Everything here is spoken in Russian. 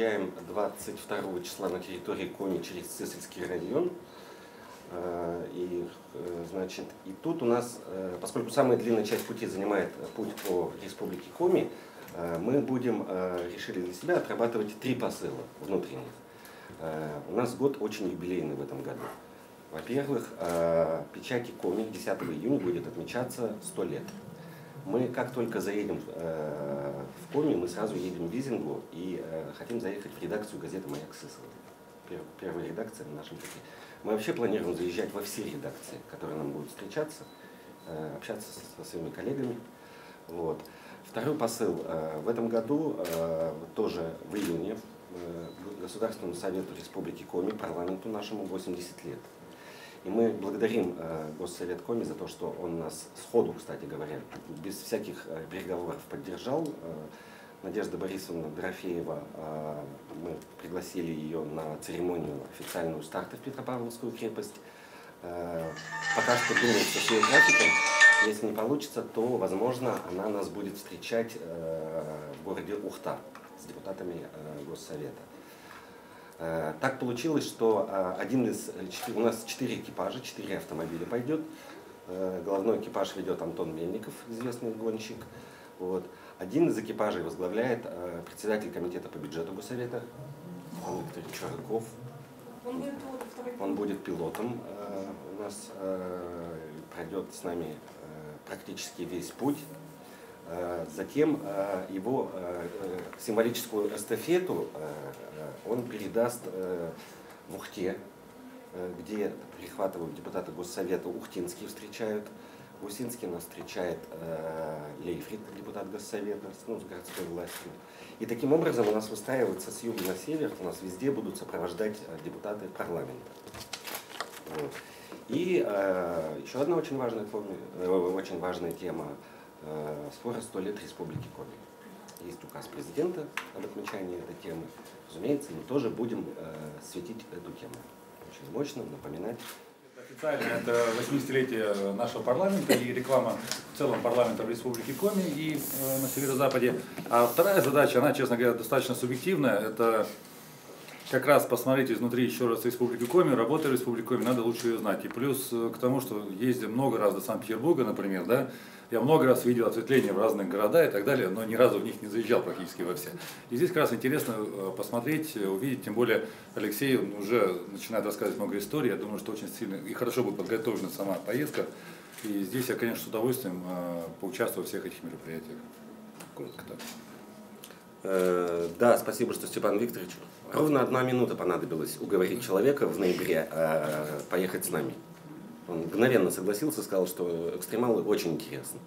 выезжаем 22 числа на территории Коми через Цесарский район. Значит, и тут у нас, поскольку самая длинная часть пути занимает путь по республике Коми, мы решили для себя отрабатывать 3 посыла внутренних. У нас год очень юбилейный в этом году. Во-первых, печати Коми 10 июня будет отмечаться 100 лет. Мы как только заедем в Коми, мы сразу едем в Визингу и хотим заехать в редакцию газеты «Маяк Сысоева». Первая редакция на нашем пути. Мы вообще планируем заезжать во все редакции, которые нам будут встречаться, общаться со своими коллегами. Вот. Второй посыл. В этом году, тоже в июне, Государственному Совету Республики Коми, парламенту нашему, 80 лет. И мы благодарим Госсовет Коми за то, что он нас сходу, кстати говоря, без всяких переговоров поддержал. Надежда Борисовна Дорофеева, мы пригласили ее на церемонию официальную старта в Петропавловскую крепость. Пока что думаем со своим графиком. Если не получится, то, возможно, она нас будет встречать в городе Ухта с депутатами Госсовета. Так получилось, что у нас 4 экипажа, 4 автомобиля пойдет. Головной экипаж ведет Антон Мельников, известный гонщик. Вот. Один из экипажей возглавляет председатель комитета по бюджету Госсовета Виктор Чураков. Он будет пилотом. У нас пройдет с нами практически весь путь. Затем его символическую эстафету он передаст в Ухте, где перехватывают депутаты Госсовета, ухтинские встречают. В Усинске нас встречает Лейфрид, депутат Госсовета, с городской властью. И таким образом у нас выстраивается с юга на север, у нас везде будут сопровождать депутаты парламента. Вот. И еще одна очень важная тема. Скоро 100 лет Республики Коми. Есть указ президента об отмечании этой темы. Разумеется, мы тоже будем светить эту тему. Очень мощно напоминать. Официально это 80-летие нашего парламента и реклама в целом парламента в Республике Коми и на северо-западе. А вторая задача, она, честно говоря, достаточно субъективная. Это как раз посмотреть изнутри еще раз Республику Коми, работы в Республике Коми, надо лучше ее знать. И плюс к тому, что ездим много раз до Санкт-Петербурга, например, да, я много раз видел осветление в разных городах и так далее, но ни разу в них не заезжал практически во все. И здесь как раз интересно посмотреть, увидеть, тем более Алексей уже начинает рассказывать много историй, я думаю, что очень сильно и хорошо будет подготовлена сама поездка. И здесь я, конечно, с удовольствием поучаствую во всех этих мероприятиях. Коротко так. Да, спасибо, что Степан Викторович. Ровно 1 минута понадобилось уговорить человека в ноябре поехать с нами. Он мгновенно согласился, сказал, что экстремалы очень интересны.